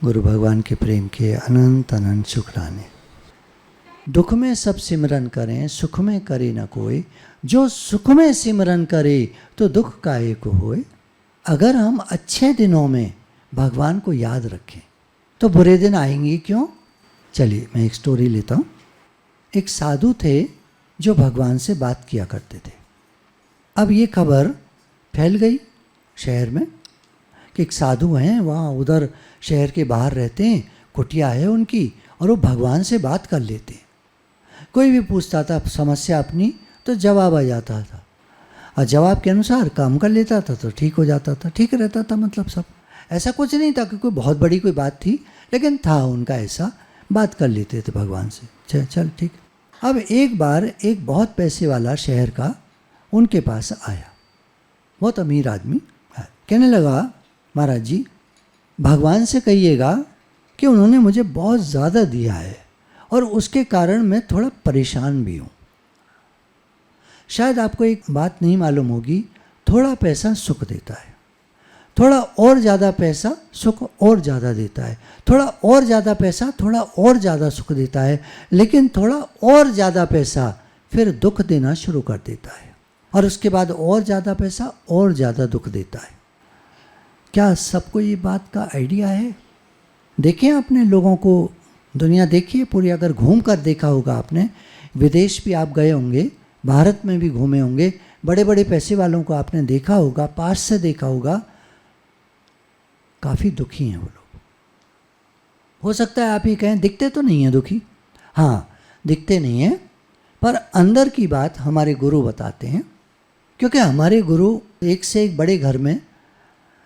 गुरु भगवान के प्रेम के अनंत अनंत शुक्राने। दुख में सब सिमरन करें, सुख में करे न कोई। जो सुख में सिमरन करे तो दुख काहे को होए। अगर हम अच्छे दिनों में भगवान को याद रखें तो बुरे दिन आएंगे क्यों। चलिए मैं एक स्टोरी लेता हूँ। एक साधु थे जो भगवान से बात किया करते थे। अब ये खबर फैल गई शहर में कि एक साधु हैं, वहाँ उधर शहर के बाहर रहते हैं, कुटिया है उनकी, और वो भगवान से बात कर लेते हैं। कोई भी पूछता था समस्या अपनी तो जवाब आ जाता था, और जवाब के अनुसार काम कर लेता था तो ठीक हो जाता था, ठीक रहता था। मतलब सब ऐसा कुछ नहीं था कि कोई बहुत बड़ी कोई बात थी, लेकिन था उनका ऐसा, बात कर लेते थे भगवान से। चल ठीक। अब एक बार एक बहुत पैसे वाला शहर का उनके पास आया, बहुत अमीर आदमी। कहने लगा, महाराज जी भगवान से कहिएगा कि उन्होंने मुझे बहुत ज़्यादा दिया है और उसके कारण मैं थोड़ा परेशान भी हूँ। शायद आपको एक बात नहीं मालूम होगी, थोड़ा पैसा सुख देता है, थोड़ा और ज़्यादा पैसा सुख और ज़्यादा देता है, थोड़ा और ज़्यादा पैसा थोड़ा और ज़्यादा सुख देता है, लेकिन थोड़ा और ज़्यादा पैसा फिर दुख देना शुरू कर देता है, और उसके बाद और ज़्यादा पैसा और ज़्यादा दुख देता है। क्या सबको ये बात का आइडिया है? देखें अपने लोगों को, दुनिया देखिए पूरी, अगर घूम कर देखा होगा आपने, विदेश भी आप गए होंगे, भारत में भी घूमे होंगे, बड़े बड़े पैसे वालों को आपने देखा होगा, पास से देखा होगा, काफ़ी दुखी हैं वो लोग। हो सकता है आप ही कहें दिखते तो नहीं हैं दुखी। हाँ, दिखते नहीं हैं, पर अंदर की बात हमारे गुरु बताते हैं, क्योंकि हमारे गुरु एक से एक बड़े घर में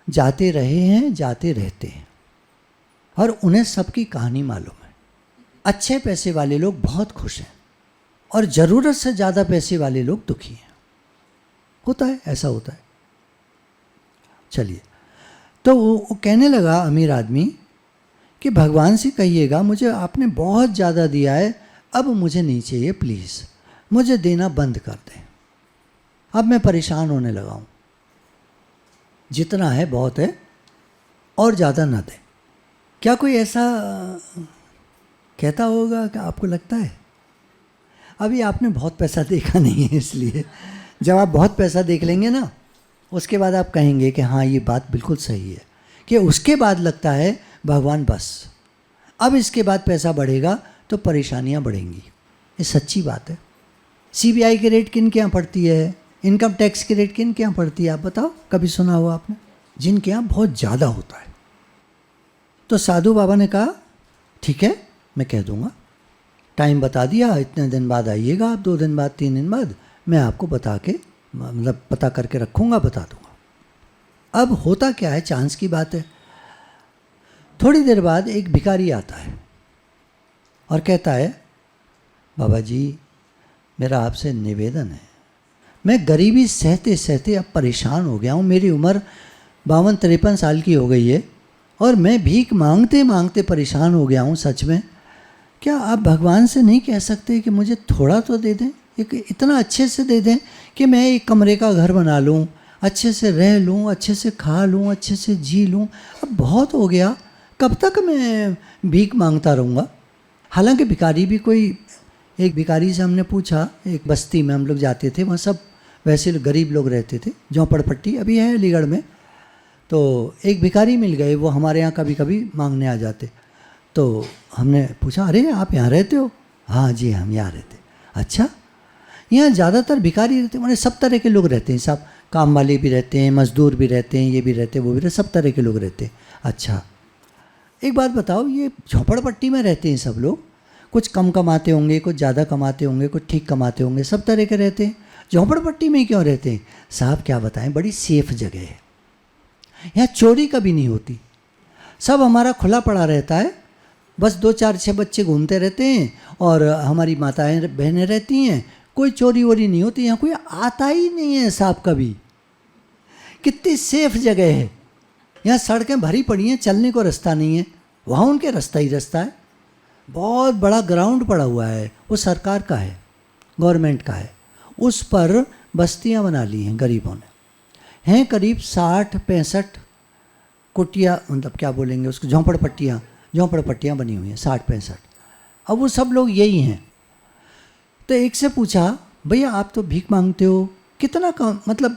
जाते रहे हैं, जाते रहते हैं, और उन्हें सबकी कहानी मालूम है। अच्छे पैसे वाले लोग बहुत खुश हैं और ज़रूरत से ज़्यादा पैसे वाले लोग दुखी हैं। होता है, ऐसा होता है। चलिए, तो वो कहने लगा अमीर आदमी कि भगवान से कहिएगा मुझे आपने बहुत ज़्यादा दिया है, अब मुझे नहीं चाहिए, प्लीज़ मुझे देना बंद कर दें। अब मैं परेशान होने लगा हूँ, जितना है बहुत है और ज़्यादा ना दें। क्या कोई ऐसा कहता होगा कि आपको लगता है? अभी आपने बहुत पैसा देखा नहीं है, इसलिए जब आप बहुत पैसा देख लेंगे ना, उसके बाद आप कहेंगे कि हाँ ये बात बिल्कुल सही है, कि उसके बाद लगता है भगवान बस अब इसके बाद पैसा बढ़ेगा तो परेशानियाँ बढ़ेंगी। ये सच्ची बात है। CBI के रेट किन के यहाँ पड़ती है, इनकम टैक्स की रेट किन के यहाँ पड़ती है, आप बताओ, कभी सुना हुआ आपने? जिनके यहाँ बहुत ज़्यादा होता है। तो साधु बाबा ने कहा ठीक है मैं कह दूंगा, टाइम बता दिया, इतने दिन बाद आइएगा आप, 2 दिन बाद 3 दिन बाद, मैं आपको बता के मतलब पता करके रखूँगा, बता दूंगा। अब होता क्या है, चांस की बात है, थोड़ी देर बाद एक भिखारी आता है और कहता है, बाबा जी मेरा आपसे निवेदन है, मैं गरीबी सहते सहते अब परेशान हो गया हूँ, मेरी उम्र 52-53 साल की हो गई है और मैं भीख मांगते मांगते परेशान हो गया हूँ सच में। क्या आप भगवान से नहीं कह सकते कि मुझे थोड़ा तो दे दें, एक इतना अच्छे से दे दें कि मैं एक कमरे का घर बना लूँ, अच्छे से रह लूँ, अच्छे से खा लूँ, अच्छे से जी लूँ। अब बहुत हो गया, कब तक मैं भीख मांगता रहूँगा। हालांकि भिखारी भी कोई, एक भिखारी से हमने पूछा, एक बस्ती में हम लोग जाते थे, वहाँ सब वैसे गरीब लोग रहते थे, झोंपड़पट्टी अभी है अलीगढ़ में, तो एक भिखारी मिल गए, वो हमारे यहाँ कभी कभी मांगने आ जाते। तो हमने पूछा, अरे आप यहाँ रहते हो? हाँ जी हम यहाँ रहते। अच्छा, यहाँ ज़्यादातर भिखारी रहते, मैंने सब तरह के लोग रहते हैं, सब काम वाले भी रहते हैं, मजदूर भी रहते हैं, ये भी रहते हैं, वो भी रहते, सब तरह के लोग रहते हैं। अच्छा एक बात बताओ, ये झोंपड़पट्टी में रहते हैं सब लोग, कुछ कम कमाते होंगे, कुछ ज़्यादा कमाते होंगे, कुछ ठीक कमाते होंगे, सब तरह के रहते हैं, झोंपड़पट्टी में क्यों रहते हैं? साहब क्या बताएं, बड़ी सेफ जगह है, यहाँ चोरी कभी नहीं होती, सब हमारा खुला पड़ा रहता है, बस 2-4-6 बच्चे घूमते रहते हैं और हमारी माताएं बहनें रहती हैं, कोई चोरी वोरी नहीं होती, यहाँ कोई आता ही नहीं है साहब कभी। कितनी सेफ जगह है, यहाँ सड़कें भरी पड़ी हैं, चलने को रास्ता नहीं है, वहाँ उनके रास्ता ही रास्ता है। बहुत बड़ा ग्राउंड पड़ा हुआ है, वो सरकार का है, गवर्नमेंट का है, उस पर बस्तियाँ बना ली हैं गरीबों ने, हैं करीब 60-65 कुटिया, मतलब क्या बोलेंगे उसको, झोंपड़पट्टियाँ बनी हुई हैं 60-65। अब वो सब लोग यही हैं। तो एक से पूछा, भैया आप तो भीख मांगते हो, कितना कम मतलब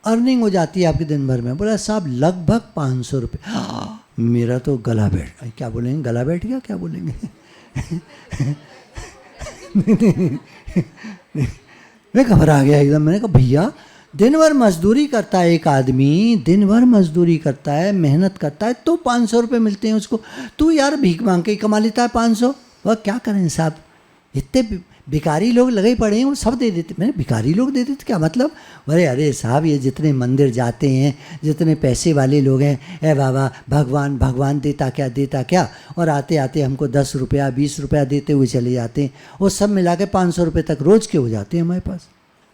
अर्निंग हो जाती है आपके दिन भर में? बोला साहब लगभग 500 रुपये। मेरा तो गला बैठ, क्या बोलेंगे, गला बैठ गया, क्या बोलेंगे मैं घबरा गया एकदम। मैंने कहा भैया दिन भर मजदूरी करता है एक आदमी, दिन भर मजदूरी करता है, मेहनत करता है, तो 500 रुपये मिलते हैं उसको। तू यार भीख मांग के ही कमा लेता है 500। वह क्या करें साहब, इतने भिखारी लोग लगे पड़े हैं, वो सब दे देते। मैंने भिखारी लोग दे देते क्या मतलब? अरे साहब ये जितने मंदिर जाते हैं, जितने पैसे वाले लोग हैं, ए बाबा भगवान भगवान देता क्या, और आते आते हमको 10 रुपया 20 रुपया देते हुए चले जाते हैं। वो सब मिला के 500 रुपये तक रोज़ के हो जाते हैं हमारे पास।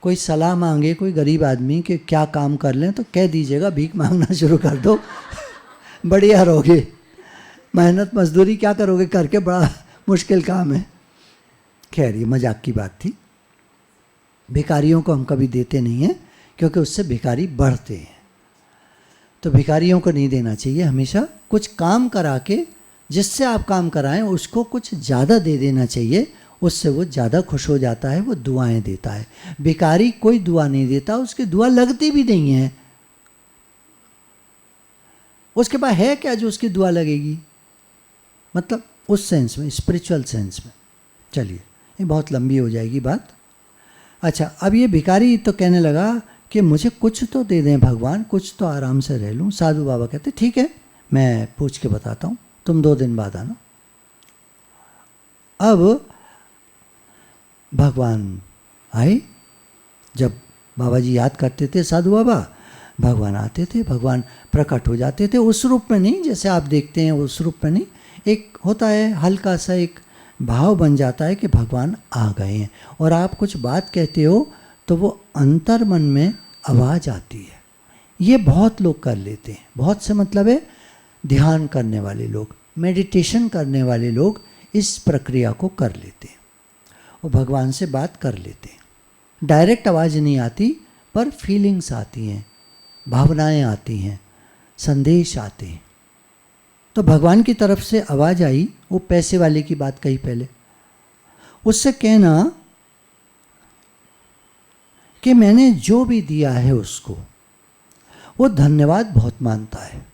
कोई सलाह मांगे कोई गरीब आदमी कि क्या काम कर लें, तो कह दीजिएगा भीख मांगना शुरू कर दो बढ़िया रहोगे। मेहनत मजदूरी क्या करोगे करके, बड़ा मुश्किल काम है। खैर ये मजाक की बात थी। भिखारियों को हम कभी देते नहीं हैं, क्योंकि उससे भिखारी बढ़ते हैं। तो भिखारियों को नहीं देना चाहिए। हमेशा कुछ काम करा के, जिससे आप काम कराएं उसको कुछ ज़्यादा दे देना चाहिए, उससे वो ज़्यादा खुश हो जाता है, वो दुआएं देता है। भिखारी कोई दुआ नहीं देता, उसकी दुआ लगती भी नहीं है। उसके पास है क्या जो उसकी दुआ लगेगी, मतलब उस सेंस में, स्पिरिचुअल सेंस में। चलिए ये बहुत लंबी हो जाएगी बात। अच्छा, अब ये भिखारी तो कहने लगा कि मुझे कुछ तो दे दें भगवान, कुछ तो आराम से रह लूँ। साधु बाबा कहते ठीक है मैं पूछ के बताता हूँ, तुम 2 दिन बाद आना। अब भगवान आए। जब बाबा जी याद करते थे साधु बाबा, भगवान आते थे, भगवान प्रकट हो जाते थे। उस रूप में नहीं जैसे आप देखते हैं, उस रूप में नहीं। एक होता है हल्का सा एक भाव बन जाता है कि भगवान आ गए हैं, और आप कुछ बात कहते हो तो वो अंतर मन में आवाज़ आती है। ये बहुत लोग कर लेते हैं। बहुत से मतलब है ध्यान करने वाले लोग, मेडिटेशन करने वाले लोग इस प्रक्रिया को कर लेते हैं, वो भगवान से बात कर लेते हैं। डायरेक्ट आवाज़ नहीं आती, पर फीलिंग्स आती हैं, भावनाएं आती हैं, संदेश आते हैं। तो भगवान की तरफ से आवाज़ आई। वो पैसे वाले की बात कही पहले, उससे कहना कि मैंने जो भी दिया है उसको, वो धन्यवाद बहुत मानता है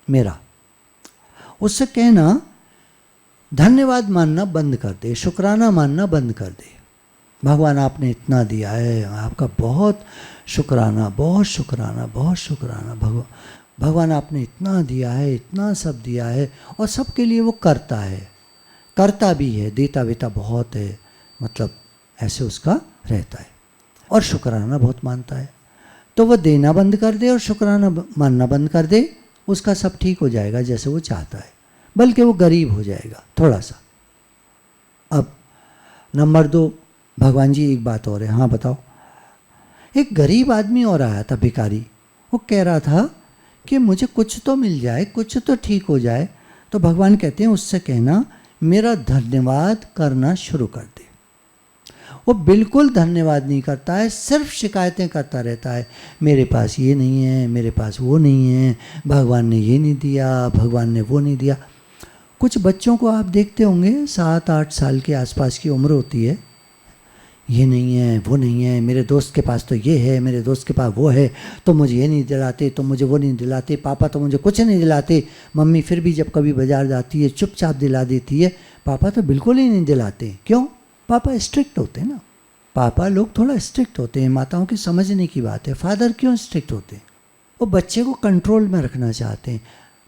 मेरा। उससे कहना धन्यवाद मानना बंद कर दे, शुक्राना मानना बंद कर दे। भगवान आपने इतना दिया है, आपका बहुत शुक्राना, बहुत शुक्राना, बहुत शुक्राना। भगवान आपने इतना दिया है, इतना सब दिया है, और सबके लिए वो करता है, करता भी है, देता वेता बहुत है, मतलब ऐसे उसका रहता है, और शुक्राना बहुत मानता है। तो वह देना बंद कर दे और शुक्राना मानना बंद कर दे, उसका सब ठीक हो जाएगा जैसे वो चाहता है, बल्कि वो गरीब हो जाएगा थोड़ा सा। अब नंबर 2, भगवान जी एक बात और है। हाँ बताओ। एक गरीब आदमी और आया था, भिखारी। वो कह रहा था कि मुझे कुछ तो मिल जाए, कुछ तो ठीक हो जाए। तो भगवान कहते हैं उससे कहना मेरा धन्यवाद करना शुरू कर दे। वो बिल्कुल धन्यवाद नहीं करता है, सिर्फ शिकायतें करता रहता है, मेरे पास ये नहीं है, मेरे पास वो नहीं है, भगवान ने ये नहीं दिया, भगवान ने वो नहीं दिया। कुछ बच्चों को आप देखते होंगे 7-8 साल के आसपास की उम्र होती है, ये नहीं है, वो नहीं है, मेरे दोस्त के पास तो ये है, मेरे दोस्त के पास वो है, तो मुझे ये नहीं दिलाते, तो मुझे वो नहीं दिलाते, पापा तो मुझे कुछ नहीं दिलाते, मम्मी फिर भी जब कभी बाजार जाती है चुपचाप दिला देती है, पापा तो बिल्कुल ही नहीं दिलाते। क्यों? पापा स्ट्रिक्ट होते हैं ना, पापा लोग थोड़ा स्ट्रिक्ट होते हैं, माताओं की समझने की बात है। फादर क्यों स्ट्रिक्ट होते हैं? वो बच्चे को कंट्रोल में रखना चाहते हैं।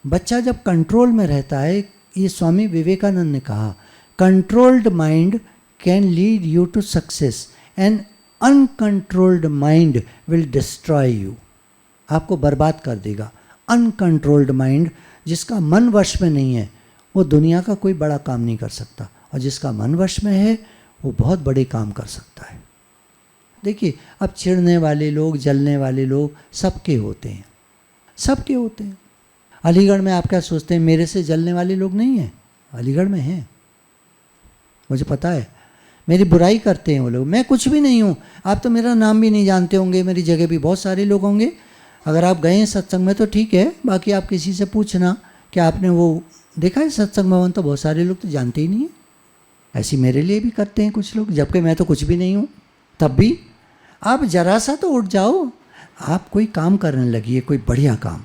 बच्चा जब कंट्रोल में रहता है, ये स्वामी विवेकानंद ने कहा, controlled mind can lead you to success and uncontrolled mind will destroy you। आपको बर्बाद कर देगा। अनकंट्रोल्ड माइंड, जिसका मन वश में नहीं है, वो दुनिया का कोई बड़ा काम नहीं कर सकता, और जिसका मन वश में है वो बहुत बड़े काम कर सकता है। देखिए अब चिढ़ने वाले लोग, जलने वाले लोग सबके होते हैं, सबके होते हैं। अलीगढ़ में आप क्या सोचते हैं, मेरे से जलने वाले लोग नहीं हैं? अलीगढ़ में हैं, मुझे पता है। मेरी बुराई करते हैं वो लोग, मैं कुछ भी नहीं हूँ। आप तो मेरा नाम भी नहीं जानते होंगे, मेरी जगह भी बहुत सारे लोग होंगे, अगर आप गए हैं सत्संग में तो ठीक है, बाकी आप किसी से पूछना कि आपने वो देखा है सत्संग भवन, तो बहुत सारे लोग तो जानते ही नहीं है। ऐसी मेरे लिए भी करते हैं कुछ लोग, जबकि मैं तो कुछ भी नहीं हूँ। तब भी आप जरा सा तो उठ जाओ, आप कोई काम करने लगिए, कोई बढ़िया काम।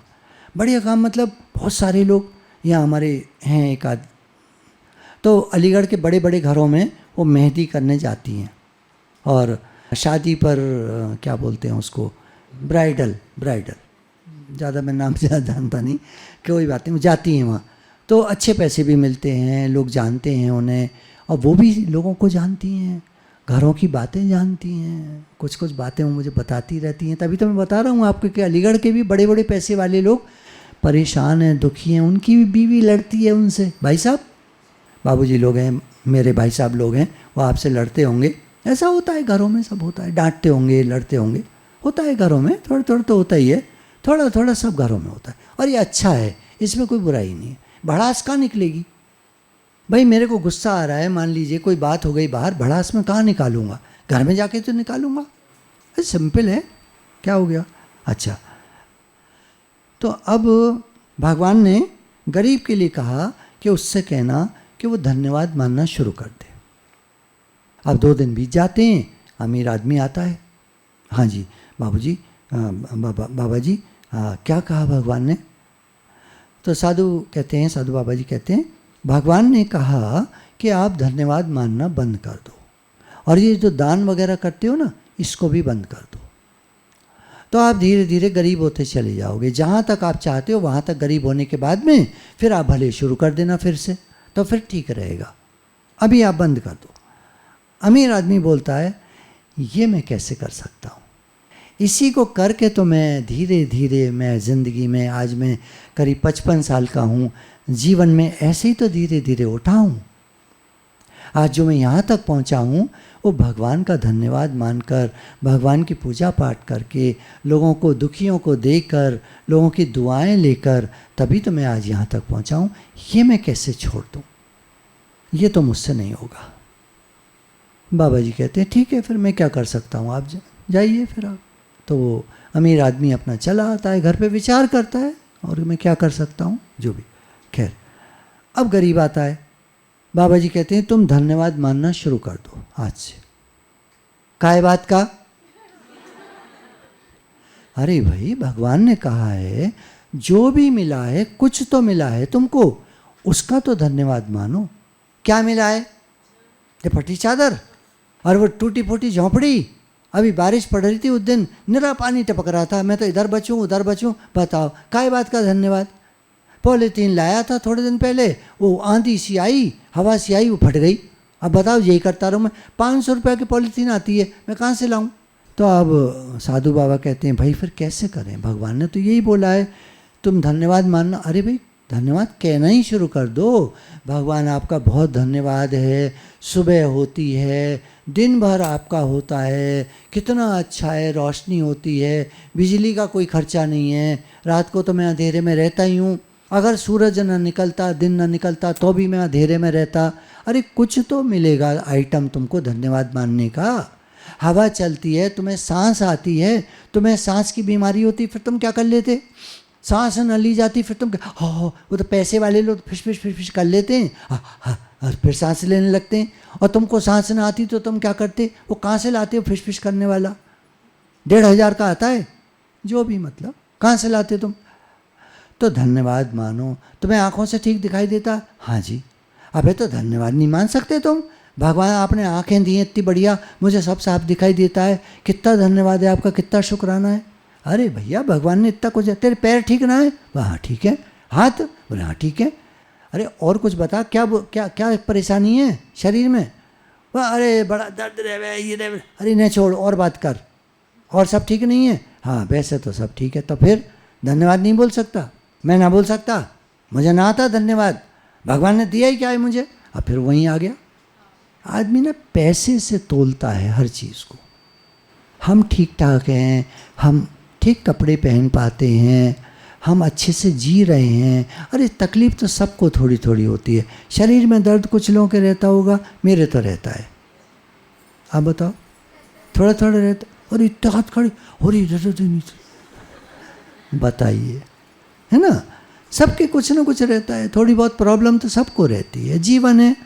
बढ़िया काम मतलब बहुत सारे लोग यहाँ हमारे हैं एक आध, तो अलीगढ़ के बड़े बड़े घरों में वो मेहंदी करने जाती हैं, और शादी पर क्या बोलते हैं उसको, ब्राइडल ज़्यादा मैं नाम से जानता नहीं, कोई बात नहीं, जाती हैं वहाँ। तो अच्छे पैसे भी मिलते हैं, लोग जानते हैं उन्हें, और वो भी लोगों को जानती हैं, घरों की बातें जानती हैं, कुछ कुछ बातें वो मुझे बताती रहती हैं। तभी तो मैं बता रहा हूँ आपको कि अलीगढ़ के भी बड़े बड़े पैसे वाले लोग परेशान हैं, दुखी हैं, उनकी भी बीवी लड़ती है उनसे। भाई साहब, बाबूजी लोग हैं, मेरे भाई साहब लोग हैं, वो आपसे लड़ते होंगे। ऐसा होता है घरों में, सब होता है, डांटते होंगे, लड़ते होंगे, होता है घरों में, थोड़ा थोड़ा तो होता ही है, थोड़ा थोड़ा सब घरों में होता है। और ये अच्छा है, इसमें कोई बुराई नहीं है। भड़ास कहाँ निकलेगी भाई? मेरे को गुस्सा आ रहा है, मान लीजिए कोई बात हो गई बाहर, भड़ास में कहाँ निकालूंगा? घर में जाके तो निकालूंगा। सिंपल है, क्या हो गया? अच्छा, तो अब भगवान ने गरीब के लिए कहा कि उससे कहना कि वो धन्यवाद मानना शुरू कर दे। अब 2 दिन बीत जाते हैं, अमीर आदमी आता है। हाँ जी बाबूजी, बाबा जी, क्या कहा भगवान ने? तो साधु बाबा जी कहते हैं, भगवान ने कहा कि आप धन्यवाद मानना बंद कर दो, और ये जो दान वगैरह करते हो ना, इसको भी बंद कर दो। तो आप धीरे धीरे गरीब होते चले जाओगे। जहाँ तक आप चाहते हो वहाँ तक गरीब होने के बाद में फिर आप भले शुरू कर देना फिर से, तो फिर ठीक रहेगा। अभी आप बंद कर दो। अमीर आदमी बोलता है, ये मैं कैसे कर सकता हूँ? इसी को करके तो मैं धीरे धीरे, मैं ज़िंदगी में आज मैं करीब 55 साल का हूँ, जीवन में ऐसे ही तो धीरे धीरे उठा हूँ। आज जो मैं यहाँ तक पहुँचा हूँ वो भगवान का धन्यवाद मानकर, भगवान की पूजा पाठ करके, लोगों को, दुखियों को देकर, लोगों की दुआएं लेकर, तभी तो मैं आज यहाँ तक पहुँचा हूँ। ये मैं कैसे छोड़ दूँ? ये तो मुझसे नहीं होगा। बाबा जी कहते हैं, ठीक है, फिर मैं क्या कर सकता हूँ, आप जाइए फिर आप। तो वो अमीर आदमी अपना चला आता है, घर पे विचार करता है, और मैं क्या कर सकता हूँ, जो भी। खैर, अब गरीब आता है। बाबा जी कहते हैं, तुम धन्यवाद मानना शुरू कर दो आज से। काय बात का? अरे भाई, भगवान ने कहा है जो भी मिला है, कुछ तो मिला है तुमको, उसका तो धन्यवाद मानो। क्या मिला है? ये फटी चादर और वो टूटी फूटी झोंपड़ी। अभी बारिश पड़ रही थी उस दिन, निरा पानी टपक रहा था, मैं तो इधर बचूं उधर बचूं। बताओ, काय बात का धन्यवाद? पॉलीथीन लाया था थोड़े दिन पहले, वो आंधी सी आई, हवा सी आई, वो फट गई। अब बताओ, यही करता रहूँ मैं? 500 रुपये की पॉलीथीन आती है, मैं कहाँ से लाऊं? तो अब साधु बाबा कहते हैं, भाई फिर कैसे करें? भगवान ने तो यही बोला है, तुम धन्यवाद मानना। अरे भाई, धन्यवाद कहना ही शुरू कर दो। भगवान आपका बहुत धन्यवाद है, सुबह होती है, दिन भर आपका होता है, कितना अच्छा है, रोशनी होती है, बिजली का कोई खर्चा नहीं है, रात को तो मैं अंधेरे में रहता ही हूँ, अगर सूरज न निकलता, दिन न निकलता, तो भी मैं अंधेरे में रहता। अरे कुछ तो मिलेगा आइटम तुमको धन्यवाद मानने का। हवा चलती है, तुम्हें सांस आती है, तुम्हें सांस की बीमारी होती, फिर तुम क्या कर लेते? सांस न ली जाती, फिर तुम क्या? हो, वो तो पैसे वाले लोग फिश फिश कर लेते हैं, और फिर सांस लेने लगते हैं। और तुमको सांस न आती तो तुम क्या करते? वो कहाँ से लाते हो फिश करने वाला? 1500 का आता है, जो भी, मतलब कहाँ से लाते तुम? तो धन्यवाद मानो। तुम्हें आँखों से ठीक दिखाई देता? हाँ जी। अबे तो धन्यवाद नहीं मान सकते तुम? भगवान आपने आँखें दी इतनी बढ़िया, मुझे सब साफ दिखाई देता है, कितना धन्यवाद है आपका, कितना शुक्राना है। अरे भैया, भगवान ने इतना कुछ, तेरे पैर ठीक ना है? हाँ ठीक है। हाथ? बोले हाँ ठीक है। अरे और कुछ बता, क्या क्या क्या परेशानी है शरीर में? वह अरे बड़ा दर्द रहे, ये रहे। अरे नहीं छोड़, और बात कर। और सब ठीक नहीं है? हाँ वैसे तो सब ठीक है। तो फिर धन्यवाद नहीं बोल सकता? मैं ना बोल सकता? मुझे ना आता धन्यवाद, भगवान ने दिया ही क्या है मुझे। अब फिर वहीं आ गया। आदमी ना पैसे से तोलता है हर चीज़ को। हम ठीक ठाक हैं, हम ठीक कपड़े पहन पाते हैं, हम अच्छे से जी रहे हैं। अरे तकलीफ़ तो सबको थोड़ी थोड़ी होती है। शरीर में दर्द कुछ लोगों के रहता होगा, मेरे तो रहता है। आप बताओ, थोड़ा थोड़ा रहता। और इतना हाथ खड़े, और इधर नीचे, बताइए, है ना। सबके कुछ ना कुछ रहता है, थोड़ी बहुत प्रॉब्लम तो सबको रहती है, जीवन है,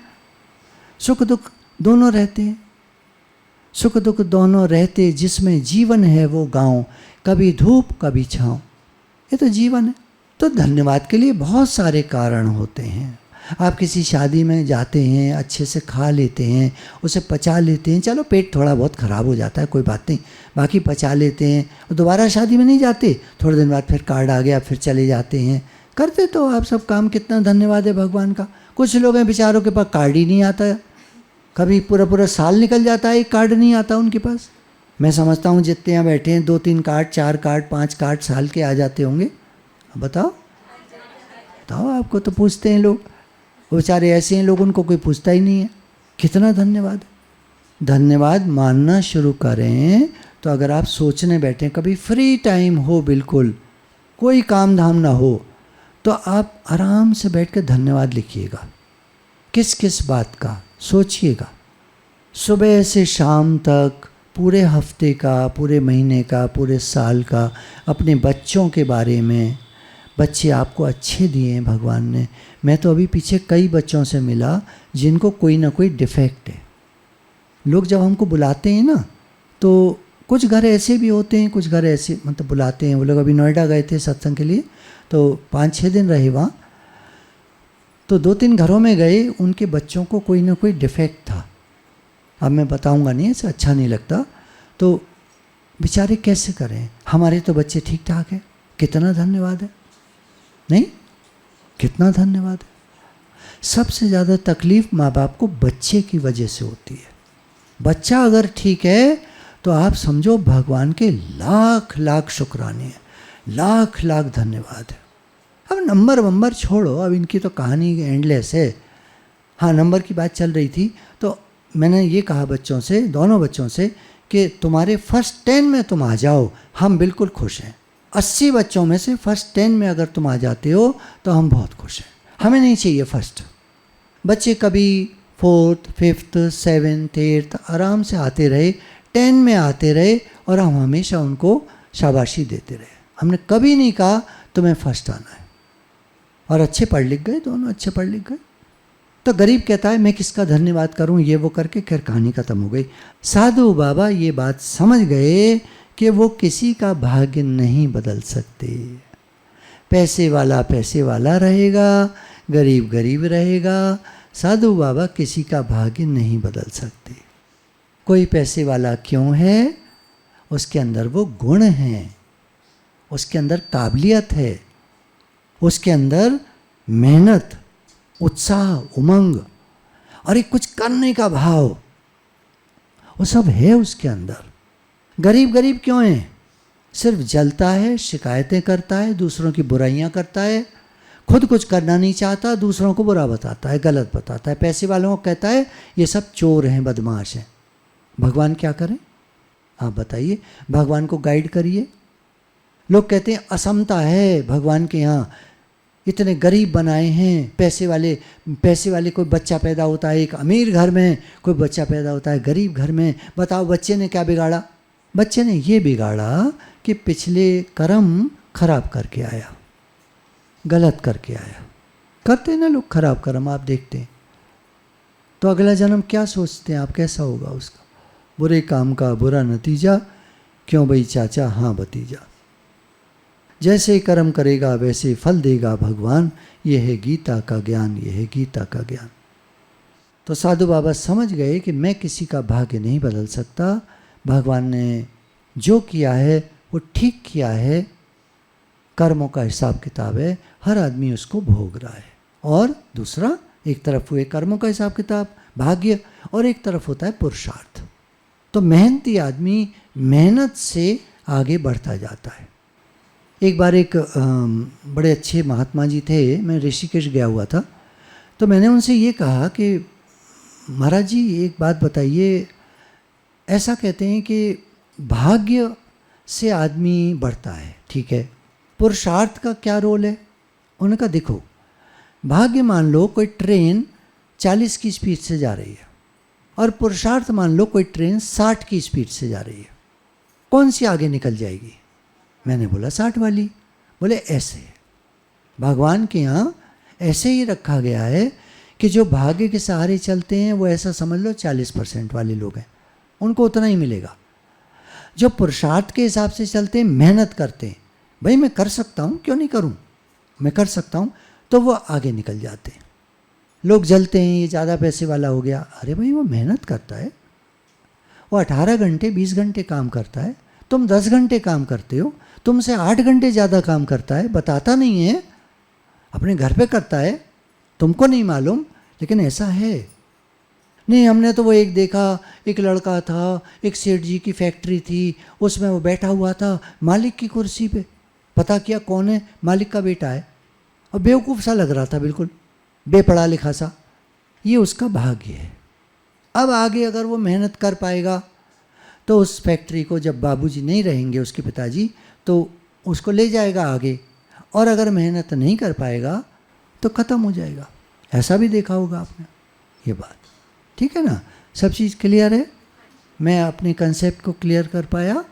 सुख दुख दोनों रहते हैं। सुख दुख दोनों रहते जिसमें जीवन है वो गाँव, कभी धूप कभी छाँव, ये तो जीवन है। तो धन्यवाद के लिए बहुत सारे कारण होते हैं। आप किसी शादी में जाते हैं, अच्छे से खा लेते हैं, उसे पचा लेते हैं, चलो पेट थोड़ा बहुत ख़राब हो जाता है, कोई बात नहीं, बाकी पचा लेते हैं, दोबारा शादी में नहीं जाते, थोड़े दिन बाद फिर कार्ड आ गया, फिर चले जाते हैं, करते तो आप सब काम। कितना धन्यवाद है भगवान का। कुछ लोग हैं बेचारों के पास कार्ड ही नहीं आता है, कभी पूरा पूरा साल निकल जाता है, एक कार्ड नहीं आता उनके पास। मैं समझता हूँ जितने यहाँ बैठे हैं 2-3 कार्ड, 4 कार्ड, 5 कार्ड साल के आ जाते होंगे। बताओ बताओ, आपको तो पूछते हैं लोग, वो बेचारे ऐसे हैं लोग, उनको कोई पूछता ही नहीं है। कितना धन्यवाद। धन्यवाद मानना शुरू करें तो अगर आप सोचने बैठें, कभी फ्री टाइम हो, बिल्कुल कोई काम धाम ना हो, तो आप आराम से बैठ कर धन्यवाद लिखिएगा। किस किस बात का सोचिएगा, सुबह से शाम तक, पूरे हफ्ते का, पूरे महीने का, पूरे साल का, अपने बच्चों के बारे में। बच्चे आपको अच्छे दिए हैं भगवान ने। मैं तो अभी पीछे कई बच्चों से मिला जिनको कोई ना कोई डिफेक्ट है। लोग जब हमको बुलाते हैं ना, तो कुछ घर ऐसे भी होते हैं, कुछ घर ऐसे मतलब बुलाते हैं। वो लोग अभी नोएडा गए थे सत्संग के लिए, तो 5-6 दिन रहे वहाँ। तो 2-3 घरों में गए, उनके बच्चों को कोई ना कोई डिफेक्ट था। अब मैं बताऊंगा नहीं, ऐसे अच्छा नहीं लगता। तो बेचारे कैसे करें, हमारे तो बच्चे ठीक ठाक हैं। कितना धन्यवाद है, नहीं कितना धन्यवाद है। सबसे ज़्यादा तकलीफ़ माँ बाप को बच्चे की वजह से होती है। बच्चा अगर ठीक है तो आप समझो भगवान के लाख लाख शुक्राने हैं, लाख लाख धन्यवाद है। अब नंबर छोड़ो, अब इनकी तो कहानी एंडलेस है। हाँ, नंबर की बात चल रही थी, तो मैंने ये कहा बच्चों से, दोनों बच्चों से, कि तुम्हारे फर्स्ट 10 में तुम आ जाओ, हम बिल्कुल खुश हैं। 80 बच्चों में से फर्स्ट 10 में अगर तुम आ जाते हो तो हम बहुत खुश हैं। हमें नहीं चाहिए फर्स्ट। बच्चे कभी 4th, 5th, 7th, 8th आराम से आते रहे, 10 में आते रहे, और हम हमेशा उनको शाबाशी देते रहे। हमने कभी नहीं कहा तुम्हें फर्स्ट आना है। और अच्छे पढ़ लिख गए, दोनों अच्छे पढ़ लिख गए। तो गरीब कहता है मैं किसका धन्यवाद करूं, ये वो करके खैर कहानी खत्म हो गई। साधु बाबा ये बात समझ गए कि वो किसी का भाग्य नहीं बदल सकते। पैसे वाला रहेगा, गरीब गरीब रहेगा। साधु बाबा किसी का भाग्य नहीं बदल सकते। कोई पैसे वाला क्यों है, उसके अंदर वो गुण हैं, उसके अंदर काबिलियत है, उसके अंदर मेहनत, उत्साह, उमंग और एक कुछ करने का भाव, वो सब है उसके अंदर। गरीब गरीब क्यों है, सिर्फ जलता है, शिकायतें करता है, दूसरों की बुराइयां करता है, खुद कुछ करना नहीं चाहता, दूसरों को बुरा बताता है, गलत बताता है। पैसे वालों को कहता है ये सब चोर हैं, बदमाश हैं। भगवान क्या करें, आप बताइए, भगवान को गाइड करिए। लोग कहते हैं असमता है भगवान के यहाँ, इतने गरीब बनाए हैं। पैसे वाले कोई बच्चा पैदा होता है एक अमीर घर में, कोई बच्चा पैदा होता है गरीब घर में। बताओ बच्चे ने क्या बिगाड़ा? बच्चे ने ये बिगाड़ा कि पिछले कर्म खराब करके आया, गलत करके आया। करते ना लोग खराब कर्म, आप देखते हैं। तो अगला जन्म क्या सोचते हैं आप, कैसा होगा उसका? बुरे काम का बुरा नतीजा, क्यों भाई चाचा, हाँ भतीजा। जैसे कर्म करेगा वैसे फल देगा भगवान, ये है गीता का ज्ञान, ये है गीता का ज्ञान। तो साधु बाबा समझ गए कि मैं किसी का भाग्य नहीं बदल सकता। भगवान ने जो किया है वो ठीक किया है, कर्मों का हिसाब किताब है, हर आदमी उसको भोग रहा है। और दूसरा, एक तरफ हुए कर्मों का हिसाब किताब, भाग्य, और एक तरफ होता है पुरुषार्थ। तो मेहनती आदमी मेहनत से आगे बढ़ता जाता है। एक बार एक बड़े अच्छे महात्मा जी थे, मैं ऋषिकेश गया हुआ था, तो मैंने उनसे ये कहा कि महाराज जी एक बात बताइए, ऐसा कहते हैं कि भाग्य से आदमी बढ़ता है, ठीक है, पुरुषार्थ का क्या रोल है? उन्होंने कहा देखो, भाग्य मान लो कोई ट्रेन 40 की स्पीड से जा रही है, और पुरुषार्थ मान लो कोई ट्रेन 60 की स्पीड से जा रही है, कौन सी आगे निकल जाएगी? मैंने बोला 60 वाली। बोले ऐसे भगवान के यहाँ ऐसे ही रखा गया है कि जो भाग्य के सहारे चलते हैं वो ऐसा समझ लो 40% वाले लोग हैं, उनको उतना ही मिलेगा। जो पुरुषार्थ के हिसाब से चलते हैं, मेहनत करते हैं, भाई मैं कर सकता हूँ, क्यों नहीं करूँ, मैं कर सकता हूँ, तो वो आगे निकल जाते हैं। लोग जलते हैं, ये ज़्यादा पैसे वाला हो गया। अरे भाई वो मेहनत करता है, वो 18 घंटे 20 घंटे काम करता है, तुम 10 घंटे काम करते हो, तुमसे 8 घंटे ज़्यादा काम करता है, बताता नहीं है, अपने घर पे करता है, तुमको नहीं मालूम, लेकिन ऐसा है। नहीं, हमने तो वो एक देखा, एक लड़का था, एक सेठ जी की फैक्ट्री थी, उसमें वो बैठा हुआ था मालिक की कुर्सी पे, पता किया कौन है, मालिक का बेटा है, और बेवकूफ़ सा लग रहा था, बिल्कुल बेपढ़ा लिखा सा। ये उसका भाग्य है। अब आगे अगर वो मेहनत कर पाएगा तो उस फैक्ट्री को जब बाबूजी नहीं रहेंगे, उसके पिताजी, तो उसको ले जाएगा आगे, और अगर मेहनत नहीं कर पाएगा तो ख़त्म हो जाएगा। ऐसा भी देखा होगा आपने ये बात, ठीक है ना? सब चीज़ क्लियर है? मैं अपने कंसेप्ट को क्लियर कर पाया?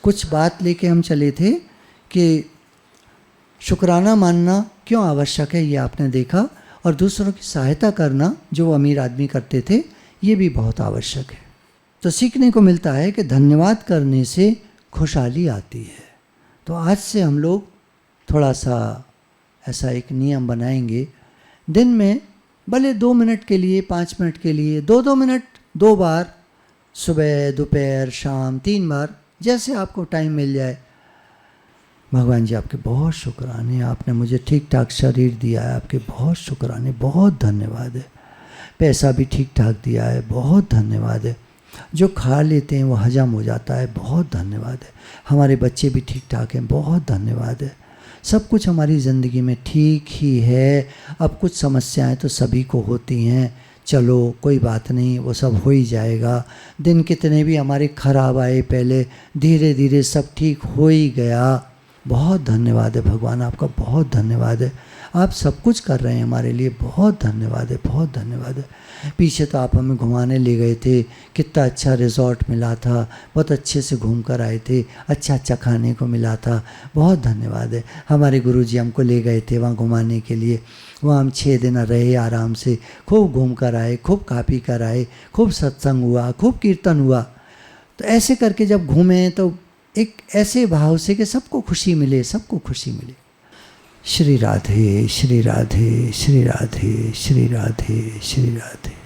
कुछ बात लेके हम चले थे कि शुक्राना मानना क्यों आवश्यक है, ये आपने देखा, और दूसरों की सहायता करना जो वो अमीर आदमी करते थे, ये भी बहुत आवश्यक है। तो सीखने को मिलता है कि धन्यवाद करने से खुशहाली आती है। तो आज से हम लोग थोड़ा सा ऐसा एक नियम बनाएंगे, दिन में भले 2 मिनट के लिए, 5 मिनट के लिए, 2-2 मिनट, 2 बार, सुबह, दोपहर, शाम, 3 बार, जैसे आपको टाइम मिल जाए। भगवान जी आपके बहुत शुक्राने, आपने मुझे ठीक ठाक शरीर दिया है, आपके बहुत शुक्राने, बहुत धन्यवाद है। पैसा भी ठीक ठाक दिया है, बहुत धन्यवाद है। जो खा लेते हैं वो हजम हो जाता है, बहुत धन्यवाद है। हमारे बच्चे भी ठीक ठाक हैं, बहुत धन्यवाद है। सब कुछ हमारी ज़िंदगी में ठीक ही है। अब कुछ समस्याएं तो सभी को होती हैं, चलो कोई बात नहीं, वो सब हो ही जाएगा। दिन कितने भी हमारे खराब आए पहले, धीरे धीरे सब ठीक हो ही गया। बहुत धन्यवाद है भगवान, आपका बहुत धन्यवाद है। आप सब कुछ कर रहे हैं हमारे लिए, बहुत धन्यवाद है, बहुत धन्यवाद है। पीछे तो आप हमें घुमाने ले गए थे, कितना अच्छा रिजॉर्ट मिला था, बहुत अच्छे से घूम कर आए थे, अच्छा अच्छा खाने को मिला था, बहुत धन्यवाद है। हमारे गुरुजी हमको ले गए थे वहाँ घुमाने के लिए, वहाँ हम 6 दिन रहे आराम से, खूब घूम कर आए, खूब खा पी कर आए, खूब सत्संग हुआ, खूब कीर्तन हुआ। तो ऐसे करके जब घूमें तो एक ऐसे भाव से कि सबको खुशी मिले, सबको खुशी मिले। श्री राधे, श्री राधे, श्री राधे, श्री राधे, श्री राधे।